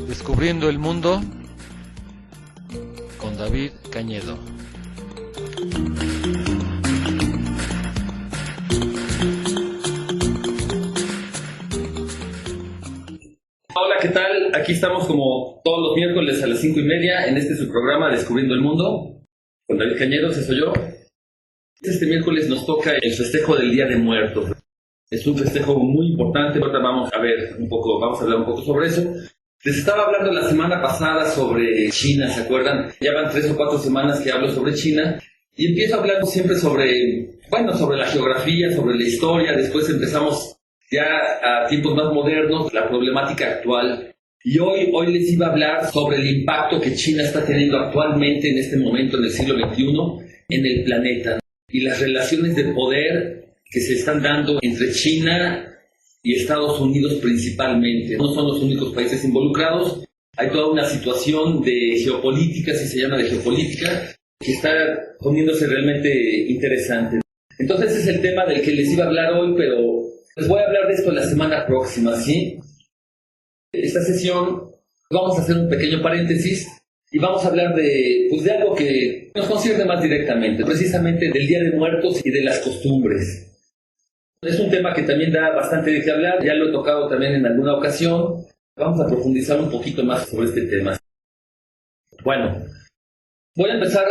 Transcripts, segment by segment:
Descubriendo el mundo con David Cañedo. Hola, ¿qué tal? Aquí estamos como todos los miércoles a las 5:30 en su programa Descubriendo el Mundo con David Cañedo, ese soy yo. Este miércoles nos toca el festejo del Día de Muertos. Es un festejo muy importante. Ahora vamos a hablar un poco sobre eso. Les estaba hablando la semana pasada sobre China, ¿se acuerdan? Ya van 3 o 4 semanas que hablo sobre China y empiezo hablando siempre sobre la geografía, sobre la historia. Después empezamos ya a tiempos más modernos, la problemática actual. Y hoy les iba a hablar sobre el impacto que China está teniendo actualmente en este momento, en el siglo XXI, en el planeta. Y las relaciones de poder que se están dando entre China y Estados Unidos principalmente. No son los únicos países involucrados. Hay toda una situación de geopolítica, si se llama de geopolítica, que está poniéndose realmente interesante. Entonces es el tema del que les iba a hablar hoy, pero les voy a hablar de esto la semana próxima, ¿sí? Esta sesión vamos a hacer un pequeño paréntesis y vamos a hablar de algo que nos concierne más directamente, precisamente del Día de Muertos y de las costumbres. Es un tema que también da bastante de qué hablar, ya lo he tocado también en alguna ocasión. Vamos a profundizar un poquito más sobre este tema. Bueno, voy a empezar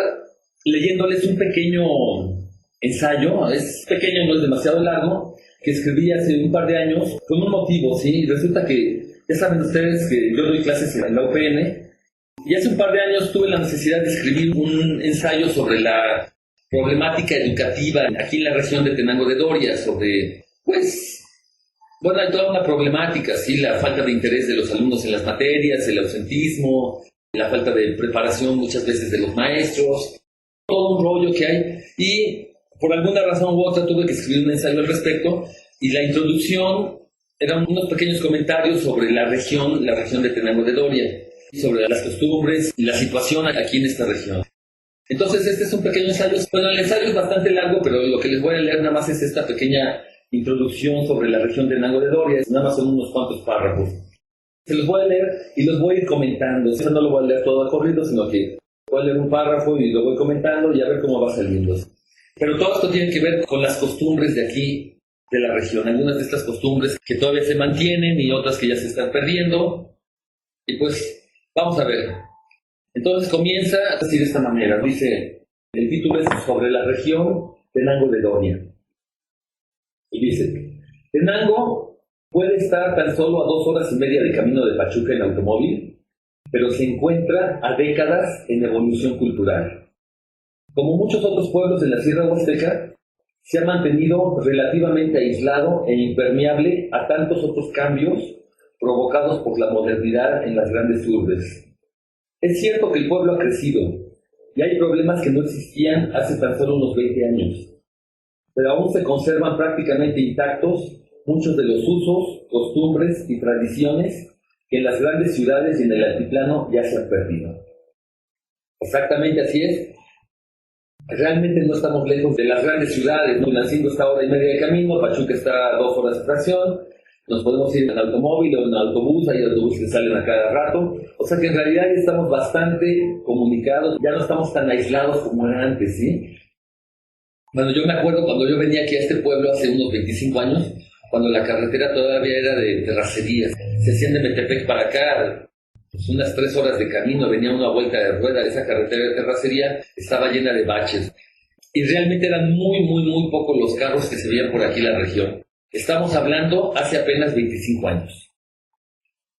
leyéndoles un pequeño ensayo, es pequeño, no es demasiado largo, que escribí hace un par de años con un motivo, ¿sí? Resulta que, ya saben ustedes que yo doy clases en la UPN, y hace un par de años tuve la necesidad de escribir un ensayo sobre la problemática educativa aquí en la región de Tenango de Doria, sobre, hay toda una problemática, ¿sí? La falta de interés de los alumnos en las materias, el ausentismo, la falta de preparación muchas veces de los maestros, todo un rollo que hay, y por alguna razón u otra tuve que escribir un ensayo al respecto, y la introducción eran unos pequeños comentarios sobre la región de Tenango de Doria, sobre las costumbres y la situación aquí en esta región. Entonces este es un pequeño ensayo. Bueno, el ensayo es bastante largo, pero lo que les voy a leer nada más es esta pequeña introducción sobre la región de Tenango de Doria. Nada más son unos cuantos párrafos. Se los voy a leer y los voy a ir comentando. Eso no lo voy a leer todo al corrido, sino que voy a leer un párrafo y lo voy comentando y a ver cómo va saliendo. Pero todo esto tiene que ver con las costumbres de aquí, de la región. Algunas de estas costumbres que todavía se mantienen y otras que ya se están perdiendo. Y vamos a ver. Entonces comienza así de esta manera. Dice, el título es sobre la región Tenango de Doria. Y dice, Tenango puede estar tan solo a 2 horas y media de camino de Pachuca en automóvil, pero se encuentra a décadas en evolución cultural. Como muchos otros pueblos de la Sierra Huasteca, se ha mantenido relativamente aislado e impermeable a tantos otros cambios provocados por la modernidad en las grandes urbes. Es cierto que el pueblo ha crecido y hay problemas que no existían hace tan solo unos 20 años, pero aún se conservan prácticamente intactos muchos de los usos, costumbres y tradiciones que en las grandes ciudades y en el altiplano ya se han perdido. Exactamente así es. Realmente no estamos lejos de las grandes ciudades. Tulancingo está a 1 hora y media de camino, Pachuca está a 2 horas de fracción. Nos podemos ir en automóvil o en autobús, hay autobuses que salen a cada rato. O sea que en realidad ya estamos bastante comunicados, ya no estamos tan aislados como era antes, ¿sí? Bueno, yo me acuerdo cuando yo venía aquí a este pueblo hace unos 25 años, cuando la carretera todavía era de terracerías. Se hacían de Metepec para acá, unas 3 horas de camino, venía una vuelta de rueda. Esa carretera de terracería estaba llena de baches. Y realmente eran muy pocos los carros que se veían por aquí en la región. Estamos hablando hace apenas 25 años.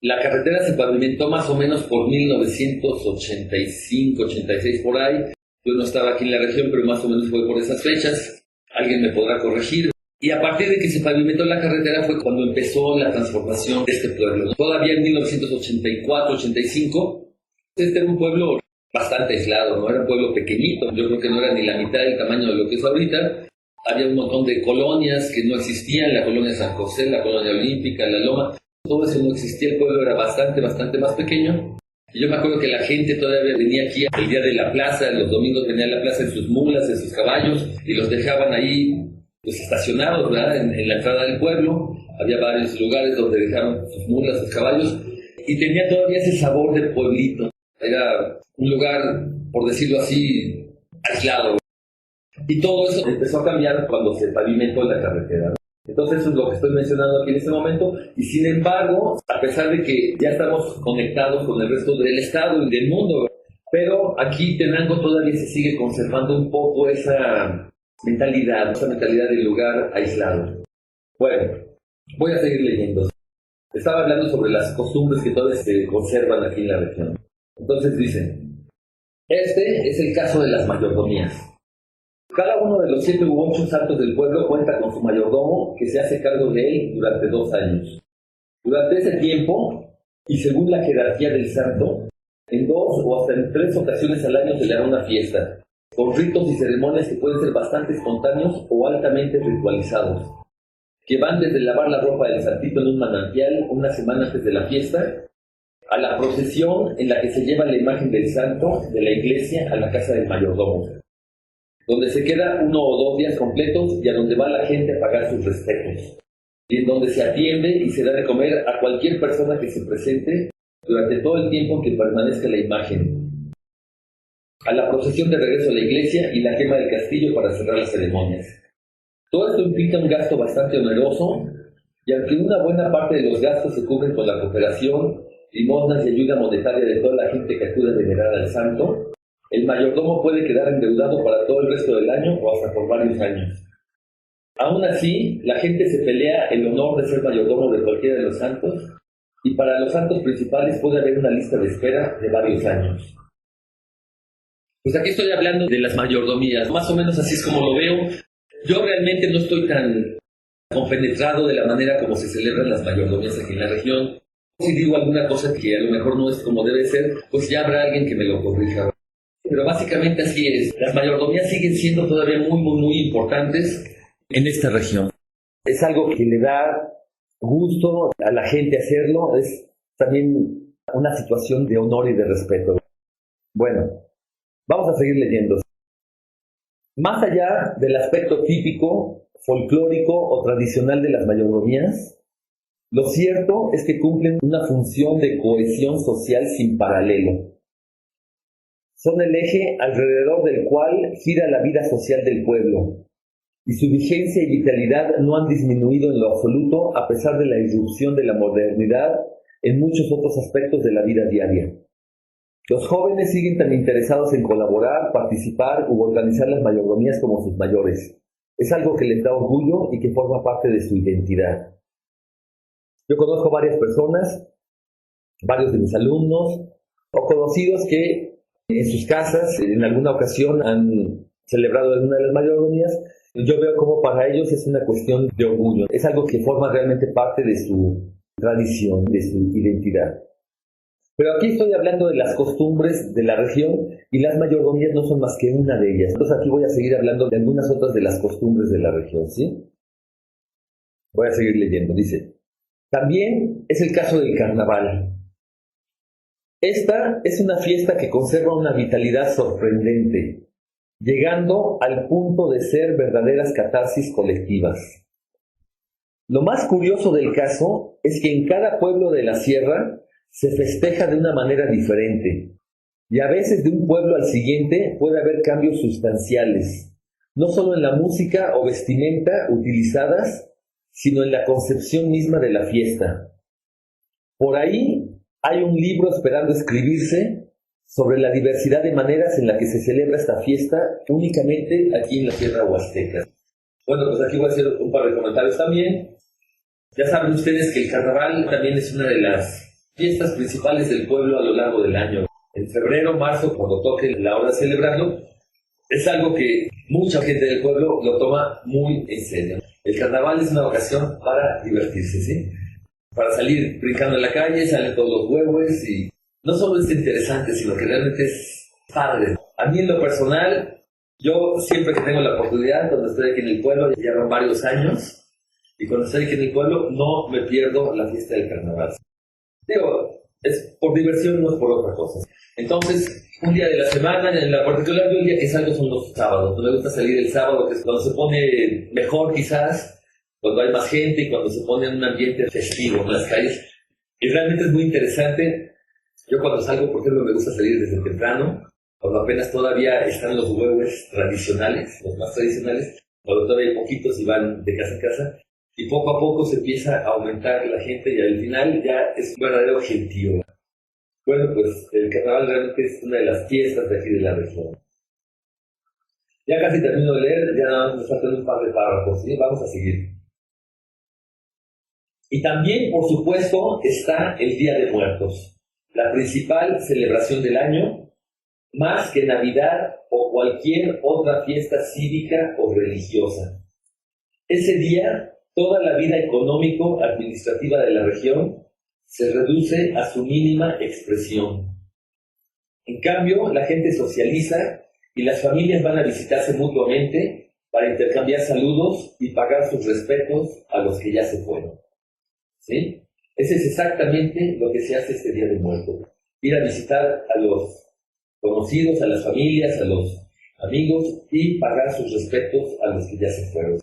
La carretera se pavimentó más o menos por 1985, 86 por ahí. Yo no estaba aquí en la región, pero más o menos fue por esas fechas. Alguien me podrá corregir. Y a partir de que se pavimentó la carretera fue cuando empezó la transformación de este pueblo. Todavía en 1984, 85, este era un pueblo bastante aislado, ¿no? Era un pueblo pequeñito. Yo creo que no era ni la mitad del tamaño de lo que es ahorita. Había un montón de colonias que no existían, la colonia San José, la colonia Olímpica, la Loma. todo eso no existía, el pueblo era bastante más pequeño. Y yo me acuerdo que la gente todavía venía aquí el día de la plaza, los domingos venían a la plaza en sus mulas, en sus caballos, y los dejaban ahí pues estacionados, ¿verdad? En la entrada del pueblo. Había varios lugares donde dejaron sus mulas, sus caballos, y tenía todavía ese sabor de pueblito. Era un lugar, por decirlo así, aislado. Y todo eso empezó a cambiar cuando se pavimentó la carretera, ¿no? Entonces eso es lo que estoy mencionando aquí en este momento, y sin embargo, a pesar de que ya estamos conectados con el resto del estado y del mundo, pero aquí Tenango todavía se sigue conservando un poco esa mentalidad del lugar aislado. Bueno, voy a seguir leyendo. Estaba hablando sobre las costumbres que todavía se conservan aquí en la región. Entonces dicen, este es el caso de las mayordomías. Cada uno de los 7 u 8 santos del pueblo cuenta con su mayordomo que se hace cargo de él durante 2 años. Durante ese tiempo, y según la jerarquía del santo, en 2 o hasta en 3 ocasiones al año se le hará una fiesta, con ritos y ceremonias que pueden ser bastante espontáneos o altamente ritualizados, que van desde lavar la ropa del santito en un manantial una semana antes de la fiesta, a la procesión en la que se lleva la imagen del santo de la iglesia a la casa del mayordomo, donde se queda 1 o 2 días completos y a donde va la gente a pagar sus respetos, y en donde se atiende y se da de comer a cualquier persona que se presente durante todo el tiempo en que permanezca la imagen, a la procesión de regreso a la iglesia y la quema del castillo para cerrar las ceremonias. Todo esto implica un gasto bastante oneroso, y aunque una buena parte de los gastos se cubren con la cooperación, limosnas y ayuda monetaria de toda la gente que acude a venerar al santo, el mayordomo puede quedar endeudado para todo el resto del año o hasta por varios años. Aún así, la gente se pelea el honor de ser mayordomo de cualquiera de los santos, y para los santos principales puede haber una lista de espera de varios años. Pues aquí estoy hablando de las mayordomías, más o menos así es como lo veo. Yo realmente no estoy tan compenetrado de la manera como se celebran las mayordomías aquí en la región. Si digo alguna cosa que a lo mejor no es como debe ser, pues ya habrá alguien que me lo corrija. Pero básicamente así es. Las mayordomías siguen siendo todavía muy importantes en esta región. Es algo que le da gusto a la gente hacerlo. Es también una situación de honor y de respeto. Bueno, vamos a seguir leyendo. Más allá del aspecto típico, folclórico o tradicional de las mayordomías, lo cierto es que cumplen una función de cohesión social sin paralelo. Son el eje alrededor del cual gira la vida social del pueblo, y su vigencia y vitalidad no han disminuido en lo absoluto a pesar de la irrupción de la modernidad en muchos otros aspectos de la vida diaria. Los jóvenes siguen tan interesados en colaborar, participar u organizar las mayordomías como sus mayores. Es algo que les da orgullo y que forma parte de su identidad. Yo conozco varias personas, varios de mis alumnos o conocidos que en sus casas en alguna ocasión han celebrado alguna de las mayordomías. Yo veo como para ellos es una cuestión de orgullo. Es algo que forma realmente parte de su tradición, de su identidad. Pero aquí estoy hablando de las costumbres de la región y las mayordomías no son más que una de ellas. Entonces aquí voy a seguir hablando de algunas otras de las costumbres de la región, ¿sí? Voy a seguir leyendo. Dice, también es el caso del carnaval. Esta es una fiesta que conserva una vitalidad sorprendente, llegando al punto de ser verdaderas catarsis colectivas. Lo más curioso del caso es que en cada pueblo de la sierra se festeja de una manera diferente, y a veces de un pueblo al siguiente puede haber cambios sustanciales, no solo en la música o vestimenta utilizadas, sino en la concepción misma de la fiesta. Por ahí hay un libro esperando escribirse sobre la diversidad de maneras en la que se celebra esta fiesta únicamente aquí en la Sierra Huasteca. Bueno, pues aquí voy a hacer un par de comentarios también. Ya saben ustedes que el carnaval también es una de las fiestas principales del pueblo a lo largo del año. En febrero, marzo, cuando toque la hora de celebrarlo, es algo que mucha gente del pueblo lo toma muy en serio. El carnaval es una ocasión para divertirse, ¿sí? Para salir brincando en la calle, salen todos los huevos y no solo es interesante, sino que realmente es padre. A mí en lo personal, yo siempre que tengo la oportunidad, cuando estoy aquí en el pueblo, ya llevan varios años, Y cuando estoy aquí en el pueblo, no me pierdo la fiesta del carnaval. Digo, es por diversión, no es por otra cosa. Entonces, un día de la semana, en la particular, yo el día que salgo son los sábados. Me gusta salir el sábado, que es cuando se pone mejor quizás, cuando hay más gente y cuando se pone en un ambiente festivo en las calles. Y realmente es muy interesante. Yo cuando salgo, por ejemplo, me gusta salir desde temprano, cuando apenas todavía están los huevos tradicionales, los más tradicionales, cuando todavía hay poquitos y van de casa en casa. Y poco a poco se empieza a aumentar la gente y al final ya es un verdadero gentío. Bueno, pues el carnaval realmente es una de las fiestas de aquí de la región. Ya casi termino de leer, ya nada más me faltan un par de párrafos, ¿sí? Vamos a seguir. Y también, por supuesto, está el Día de Muertos, la principal celebración del año, más que Navidad o cualquier otra fiesta cívica o religiosa. Ese día, toda la vida económico-administrativa de la región se reduce a su mínima expresión. En cambio, la gente socializa y las familias van a visitarse mutuamente para intercambiar saludos y pagar sus respetos a los que ya se fueron. ¿Sí? Ese es exactamente lo que se hace este Día de Muertos. Ir a visitar a los conocidos, a las familias, a los amigos y pagar sus respetos a los que ya se fueron.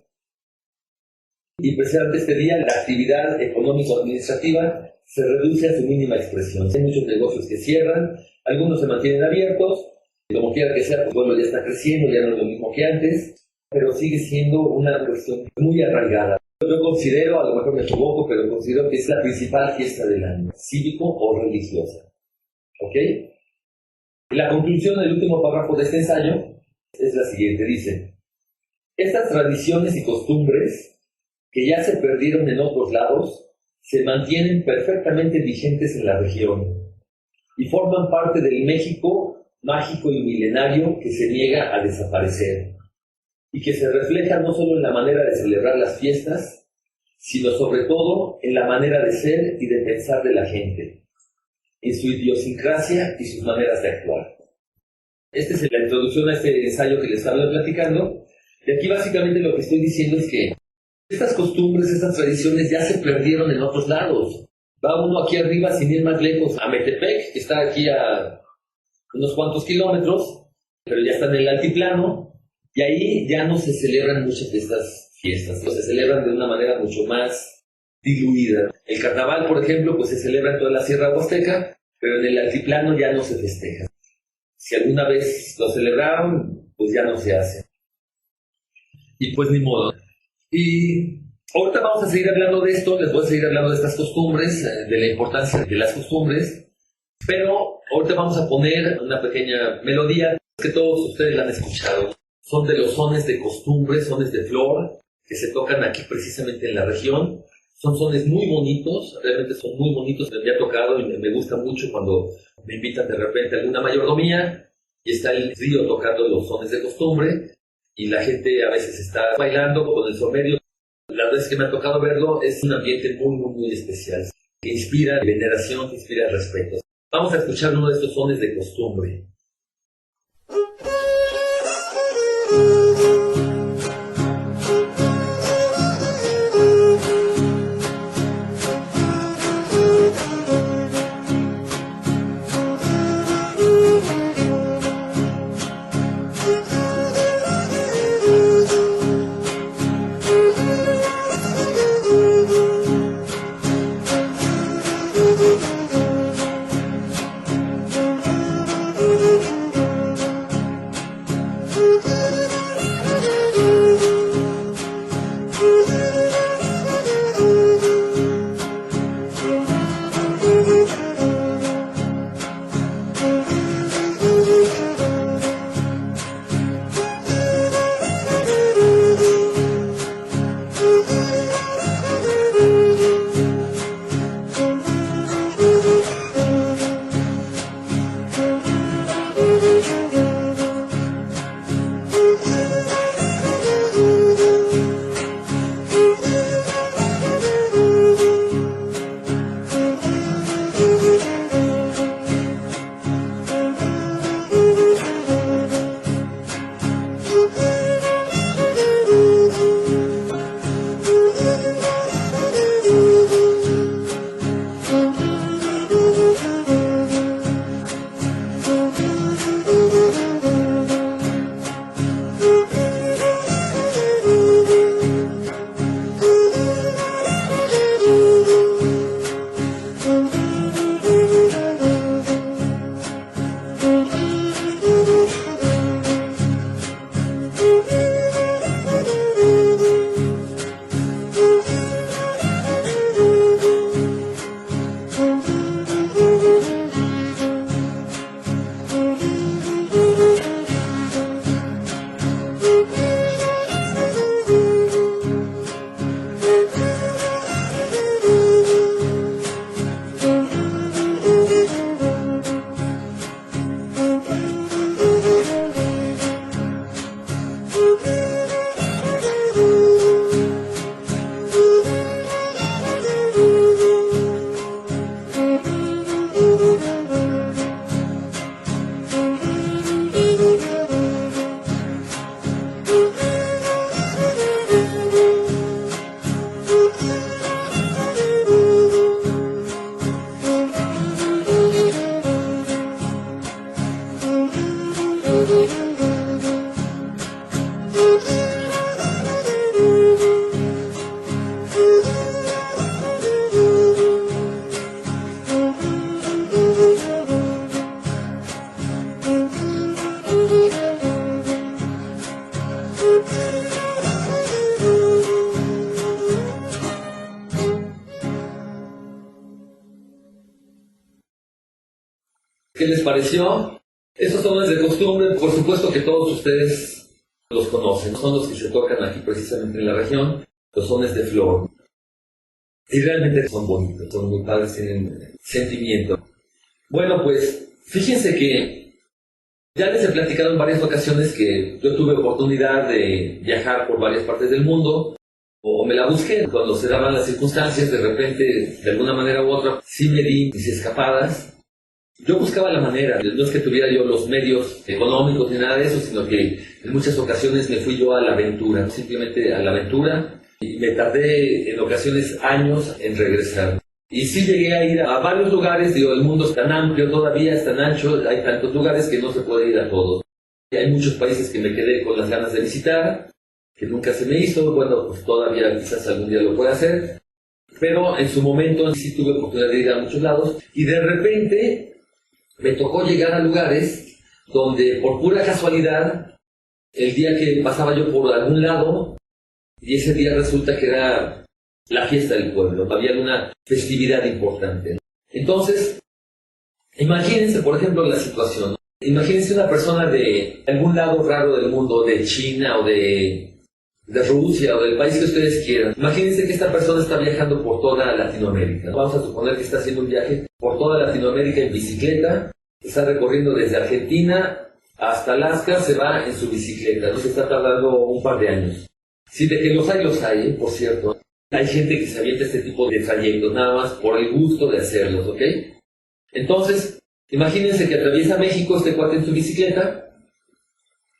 Y precisamente este día la actividad económico-administrativa se reduce a su mínima expresión. Hay muchos negocios que cierran, algunos se mantienen abiertos, como quiera que sea, pues bueno, ya está creciendo, ya no es lo mismo que antes, pero sigue siendo una cuestión muy arraigada. Yo considero, a lo mejor me equivoco, pero considero que es la principal fiesta del año, cívico o religiosa. ¿Ok? Y la conclusión del último párrafo de este ensayo es la siguiente, dice: estas tradiciones y costumbres que ya se perdieron en otros lados se mantienen perfectamente vigentes en la región y forman parte del México mágico y milenario que se niega a desaparecer y que se refleja no solo en la manera de celebrar las fiestas, sino sobre todo en la manera de ser y de pensar de la gente, en su idiosincrasia y sus maneras de actuar. Esta es la introducción a este ensayo que les estaba platicando, y aquí básicamente lo que estoy diciendo es que estas costumbres, estas tradiciones ya se perdieron en otros lados. Va uno aquí arriba, sin ir más lejos, a Metepec, que está aquí a unos cuantos kilómetros, pero ya está en el altiplano, y ahí ya no se celebran muchas de estas fiestas, se celebran de una manera mucho más diluida. El carnaval, por ejemplo, pues se celebra en toda la Sierra Huasteca, pero en el altiplano ya no se festeja. Si alguna vez lo celebraron, pues ya no se hace. Y pues ni modo. Y ahorita vamos a seguir hablando de esto, les voy a seguir hablando de estas costumbres, de la importancia de las costumbres, pero ahorita vamos a poner una pequeña melodía que todos ustedes la han escuchado. Son de los sones de costumbre, sones de flor, que se tocan aquí precisamente en la región. Son sones muy bonitos, realmente son muy bonitos, me ha tocado y me gusta mucho cuando me invitan de repente a alguna mayordomía y está el trío tocando los sones de costumbre. Y la gente a veces está bailando con el somerio. Las veces que me ha tocado verlo es un ambiente muy, muy, muy especial, que inspira veneración, que inspira respeto. Vamos a escuchar uno de estos sones de costumbre. ¿Qué les pareció? Esos sones de costumbre, por supuesto que todos ustedes los conocen, son los que se tocan aquí precisamente en la región, los sones de flor. Y realmente son bonitos, son muy padres, tienen sentimiento. Bueno, pues fíjense que ya les he platicado en varias ocasiones que yo tuve oportunidad de viajar por varias partes del mundo, o me la busqué cuando se daban las circunstancias, de repente, de alguna manera u otra, sí me di mis escapadas. Yo buscaba la manera, no es que tuviera yo los medios económicos ni nada de eso, sino que en muchas ocasiones me fui yo a la aventura, simplemente a la aventura, y me tardé en ocasiones años en regresar. Y sí llegué a ir a varios lugares, digo, el mundo es tan amplio todavía, es tan ancho, hay tantos lugares que no se puede ir a todos. Y hay muchos países que me quedé con las ganas de visitar, que nunca se me hizo, bueno, pues todavía quizás algún día lo pueda hacer, pero en su momento sí tuve oportunidad de ir a muchos lados, y de repente me tocó llegar a lugares donde por pura casualidad, el día que pasaba yo por algún lado, y ese día resulta que era la fiesta del pueblo, había una festividad importante. Entonces, imagínense, por ejemplo, la situación. Imagínense una persona de algún lado raro del mundo, de China o de Rusia o del país que ustedes quieran. Imagínense que esta persona está viajando por toda Latinoamérica. Vamos a suponer que está haciendo un viaje por toda Latinoamérica en bicicleta, está recorriendo desde Argentina hasta Alaska, se va en su bicicleta, no se está tardando un par de años. Sí, de que los hay, por cierto. Hay gente que se avienta este tipo de trayectos, nada más por el gusto de hacerlos, ¿ok? Entonces, imagínense que atraviesa México este cuate en su bicicleta,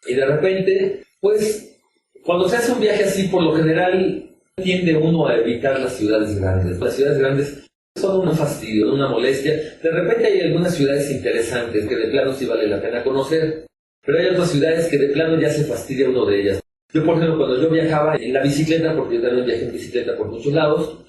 y de repente, pues, cuando se hace un viaje así, por lo general, tiende uno a evitar las ciudades grandes. Las ciudades grandes son un fastidio, una molestia. De repente hay algunas ciudades interesantes que de plano sí vale la pena conocer, pero hay otras ciudades que de plano ya se fastidia uno de ellas. Yo, por ejemplo, cuando yo viajaba en la bicicleta, porque yo también viajé en bicicleta por muchos lados,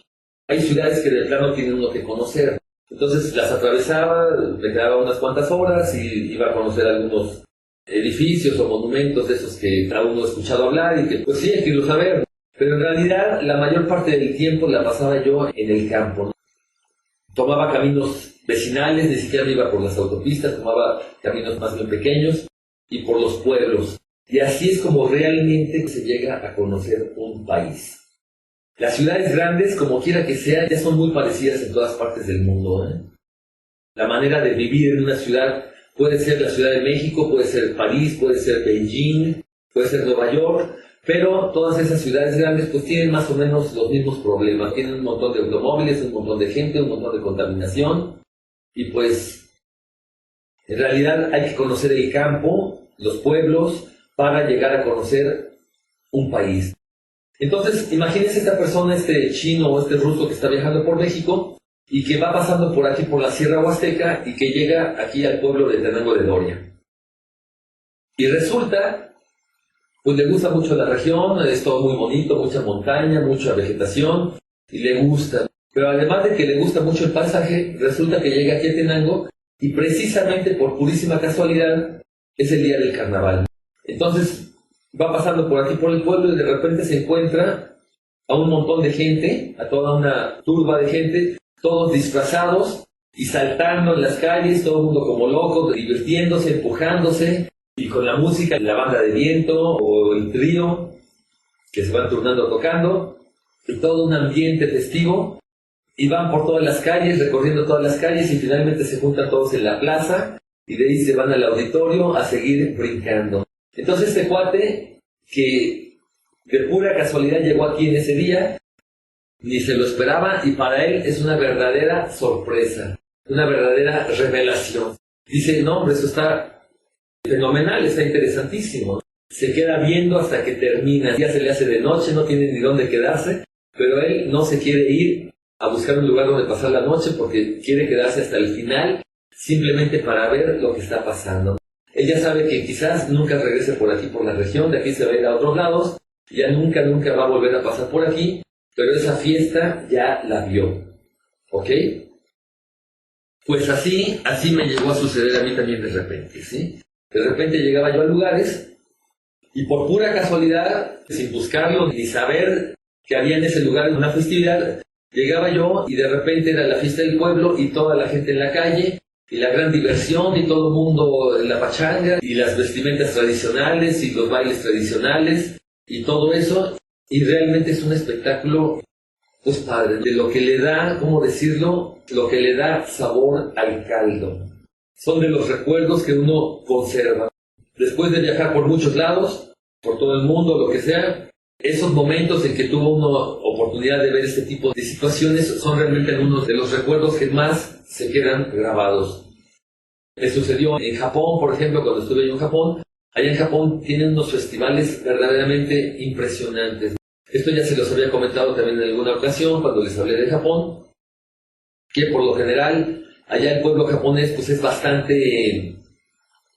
hay ciudades que de plano tienen uno que conocer. Entonces las atravesaba, me quedaba unas cuantas horas y iba a conocer algunos edificios o monumentos de esos que cada uno ha escuchado hablar y que pues sí, hay que irlos a ver. Pero en realidad la mayor parte del tiempo la pasaba yo en el campo, ¿no? Tomaba caminos vecinales, ni siquiera me iba por las autopistas, tomaba caminos más bien pequeños y por los pueblos. Y así es como realmente se llega a conocer un país. Las ciudades grandes, como quiera que sea, ya son muy parecidas en todas partes del mundo, ¿eh? La manera de vivir en una ciudad puede ser la Ciudad de México, puede ser París, puede ser Beijing, puede ser Nueva York, pero todas esas ciudades grandes pues tienen más o menos los mismos problemas. Tienen un montón de automóviles, un montón de gente, un montón de contaminación, y pues en realidad hay que conocer el campo, los pueblos, para llegar a conocer un país. Entonces, imagínense esta persona, este chino o este ruso que está viajando por México y que va pasando por aquí, por la Sierra Huasteca, y que llega aquí al pueblo de Tenango de Doria. Y resulta, pues le gusta mucho la región, es todo muy bonito, mucha montaña, mucha vegetación, y le gusta. Pero además de que le gusta mucho el paisaje, resulta que llega aquí a Tenango y precisamente por purísima casualidad es el día del carnaval. Entonces va pasando por aquí por el pueblo y de repente se encuentra a un montón de gente, a toda una turba de gente, todos disfrazados y saltando en las calles, todo el mundo como loco, divirtiéndose, empujándose, y con la música, la banda de viento o el trío que se van turnando tocando, y todo un ambiente festivo, y van por todas las calles, recorriendo todas las calles, y finalmente se juntan todos en la plaza, y de ahí se van al auditorio a seguir brincando. Entonces este cuate, que de pura casualidad llegó aquí en ese día, ni se lo esperaba, y para él es una verdadera sorpresa, una verdadera revelación. Dice, no hombre, eso está fenomenal, está interesantísimo. Se queda viendo hasta que termina, ya se le hace de noche, no tiene ni dónde quedarse, pero él no se quiere ir a buscar un lugar donde pasar la noche porque quiere quedarse hasta el final, simplemente para ver lo que está pasando. Él ya sabe que quizás nunca regrese por aquí, por la región, de aquí se va a ir a otros lados, ya nunca va a volver a pasar por aquí, pero esa fiesta ya la vio, ¿ok? Pues así me llegó a suceder a mí también de repente, ¿sí? De repente llegaba yo a lugares y por pura casualidad, sin buscarlo ni saber que había en ese lugar una festividad, llegaba yo y de repente era la fiesta del pueblo y toda la gente en la calle, y la gran diversión y todo el mundo en la pachanga y las vestimentas tradicionales y los bailes tradicionales y todo eso, y realmente es un espectáculo pues padre, de lo que le da, ¿cómo decirlo? Lo que le da sabor al caldo. Son de los recuerdos que uno conserva. Después de viajar por muchos lados, por todo el mundo, lo que sea, esos momentos en que tuvo una oportunidad de ver este tipo de situaciones son realmente algunos de los recuerdos que más se quedan grabados. Me sucedió en Japón, por ejemplo, cuando estuve yo en Japón. Allá en Japón tienen unos festivales verdaderamente impresionantes. Esto ya se los había comentado también en alguna ocasión cuando les hablé de Japón, que por lo general allá el pueblo japonés pues es bastante,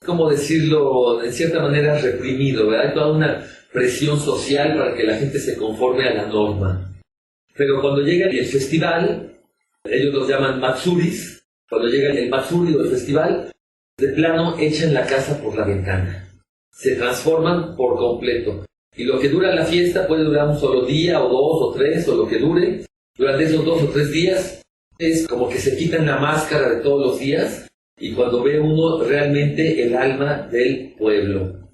¿cómo decirlo?, en cierta manera reprimido, ¿verdad? Hay toda una presión social para que la gente se conforme a la norma. Pero cuando llega el festival, ellos los llaman matsuris, cuando llega el matsuri o el festival, de plano echan la casa por la ventana. Se transforman por completo. Y lo que dura la fiesta puede durar un solo día, o 2, o 3, o lo que dure. Durante esos 2 o 3 días es como que se quitan la máscara de todos los días y cuando ve uno realmente el alma del pueblo.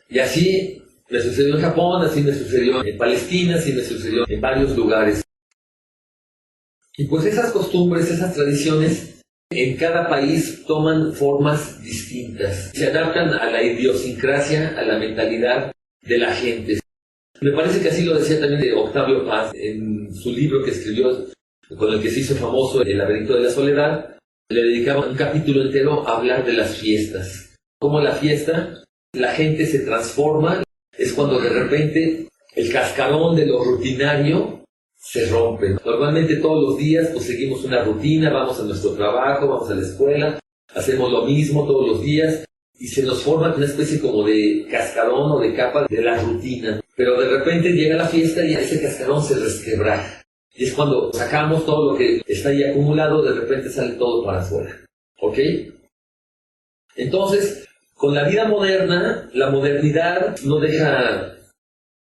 Y así me sucedió en Japón, así me sucedió en Palestina, así me sucedió en varios lugares. Y pues esas costumbres, esas tradiciones, en cada país toman formas distintas. Se adaptan a la idiosincrasia, a la mentalidad de la gente. Me parece que así lo decía también de Octavio Paz en su libro que escribió, con el que se hizo famoso El laberinto de la soledad. Le dedicaba un capítulo entero a hablar de las fiestas. Cómo la fiesta, la gente se transforma, es cuando de repente el cascarón de lo rutinario se rompe. Normalmente todos los días pues seguimos una rutina, vamos a nuestro trabajo, vamos a la escuela, hacemos lo mismo todos los días y se nos forma una especie como de cascarón o de capa de la rutina. Pero de repente llega la fiesta y ese cascarón se resquebraja. Y es cuando sacamos todo lo que está ahí acumulado, de repente sale todo para afuera. ¿Ok? Entonces, con la vida moderna, la modernidad no deja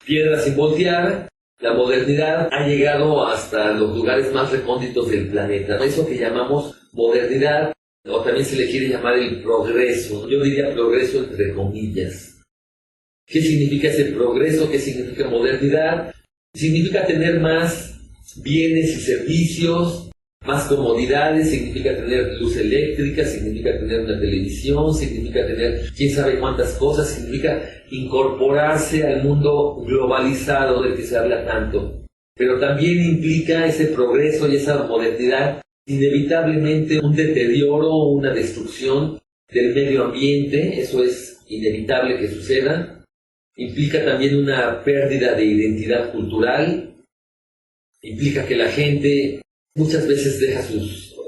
piedras sin voltear. La modernidad ha llegado hasta los lugares más recónditos del planeta. Eso que llamamos modernidad, o también se le quiere llamar el progreso. Yo diría progreso entre comillas. ¿Qué significa ese progreso? ¿Qué significa modernidad? Significa tener más bienes y servicios, más comodidades, significa tener luz eléctrica, significa tener una televisión, significa tener quién sabe cuántas cosas, significa incorporarse al mundo globalizado del que se habla tanto. Pero también implica ese progreso y esa modernidad inevitablemente un deterioro, una destrucción del medio ambiente, eso es inevitable que suceda. Implica también una pérdida de identidad cultural. Implica que la gente muchas veces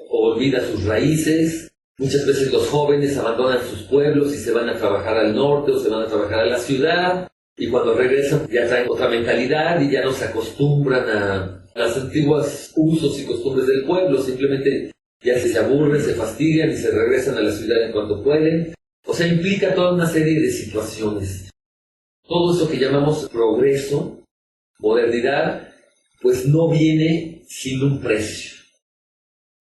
olvida sus raíces, muchas veces los jóvenes abandonan sus pueblos y se van a trabajar al norte o se van a trabajar a la ciudad, y cuando regresan ya traen otra mentalidad y ya no se acostumbran a las antiguos usos y costumbres del pueblo, simplemente ya se aburren, se fastidian y se regresan a la ciudad en cuanto pueden. O sea, implica toda una serie de situaciones. Todo eso que llamamos progreso, modernidad, pues no viene sin un precio.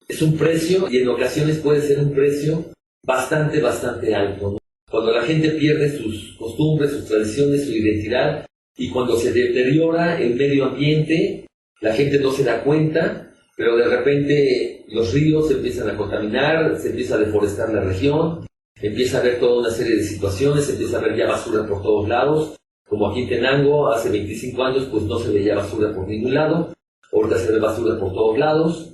Es un precio y en ocasiones puede ser un precio bastante alto, ¿no? Cuando la gente pierde sus costumbres, sus tradiciones, su identidad, y cuando se deteriora el medio ambiente, la gente no se da cuenta, pero de repente los ríos se empiezan a contaminar, se empieza a deforestar la región, empieza a haber toda una serie de situaciones, se empieza a ver ya basura por todos lados. Como aquí en Tenango, hace 25 años, pues no se veía basura por ningún lado. Ahorita se ve basura por todos lados.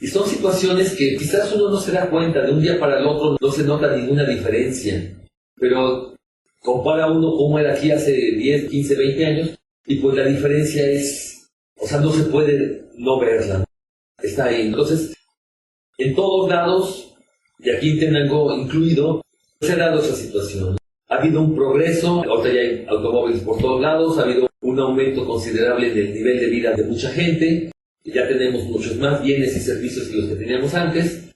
Y son situaciones que quizás uno no se da cuenta, de un día para el otro no se nota ninguna diferencia. Pero compara uno cómo era aquí hace 10, 15, 20 años, y pues la diferencia es, o sea, no se puede no verla. Está ahí. Entonces, en todos lados, y aquí en Tenango incluido, se ha dado esa situación. Ha habido un progreso, ahorita ya hay automóviles por todos lados, ha habido un aumento considerable del nivel de vida de mucha gente, ya tenemos muchos más bienes y servicios que los que teníamos antes,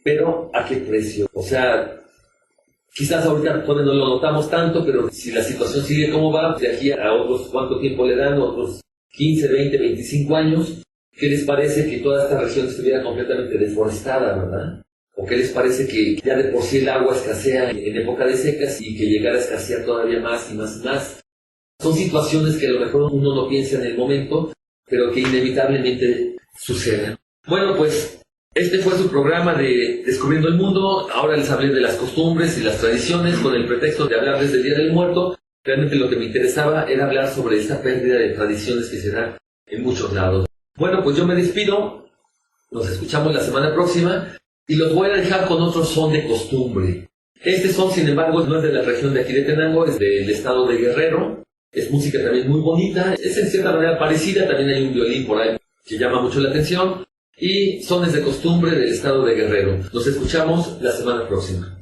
pero ¿a qué precio? O sea, quizás ahorita no lo notamos tanto, pero si la situación sigue como va, de aquí a otros, ¿cuánto tiempo le dan? Otros 15, 20, 25 años, ¿qué les parece que toda esta región estuviera completamente deforestada, verdad? ¿O qué les parece que ya de por sí el agua escasea en época de secas y que llegara a escasear todavía más y más y más? Son situaciones que a lo mejor uno no piensa en el momento, pero que inevitablemente suceden. Bueno, pues este fue su programa de Descubriendo el Mundo. Ahora les hablé de las costumbres y las tradiciones con el pretexto de hablarles del Día del Muerto. Realmente lo que me interesaba era hablar sobre esta pérdida de tradiciones que se da en muchos lados. Bueno, pues yo me despido. Nos escuchamos la semana próxima y los voy a dejar con otro son de costumbre. Este son, sin embargo, no es de la región de aquí de Tenango, es del estado de Guerrero. Es música también muy bonita, es en cierta manera parecida, también hay un violín por ahí que llama mucho la atención. Y sones de costumbre del estado de Guerrero. Nos escuchamos la semana próxima.